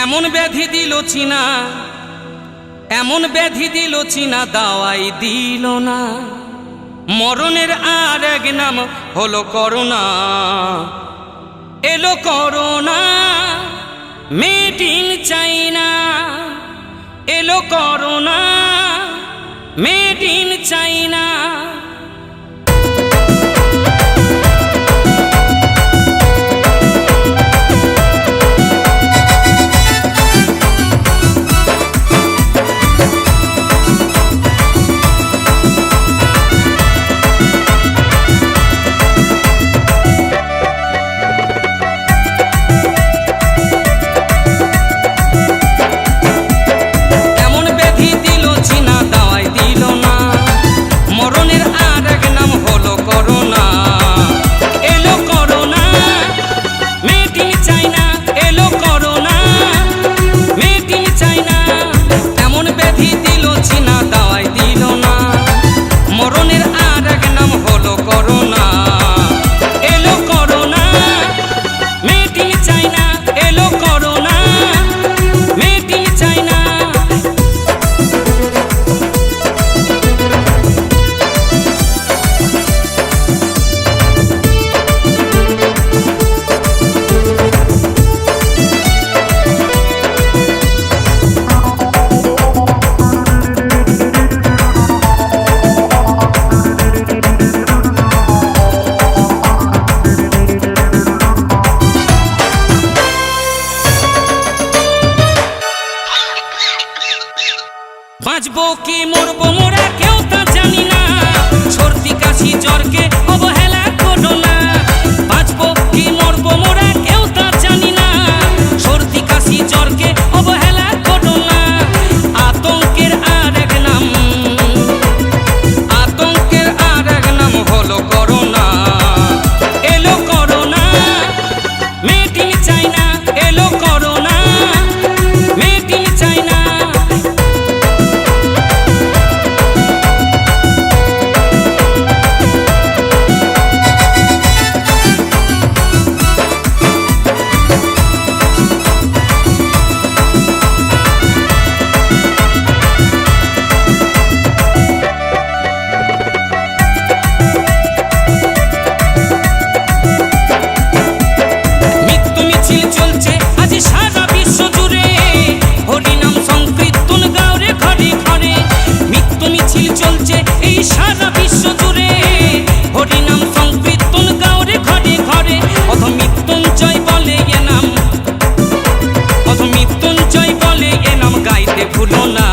এমন ব্যাধি দিল চীনা, এমন ব্যাধি দিল চীনা, দাওয়াই দিল না। মরণের আর এক নাম হলো করোনা। এলো করোনা মেড ইন চাইনা, এলো করোনা মেড ইন চাইনা। বাঁচবো কি মরবো মোরা কেউ তা জানি না, সর্দি কাশি জ্বরকে অবহেলা করো না। বাঁচবো কি মরবো মোরা কেউ তা জানি না, সর্দি কাশি জ্বরকে অবহেলা করো না। আতঙ্কের আর এক নাম, আতঙ্কের আর এক নাম হলো করোনা। এলো করোনা মেড ইন চাইনা, এলো করোনা মেড ইন চাইনা। সারা বিশ্ব জুড়ে হরিনাম সংকীর্তন গাওরে ঘরে ঘরে। মৃত্যু মিছিল চলছে এই সারা বিশ্ব জুড়ে, হরিনাম সংকীর্তন গাওরে ঘরে ঘরে। অধ মৃত্যুঞ্জয় বলে এ নাম, অধ মৃত্যুঞ্জয় বলে এ নাম গাইতে ভুলো না।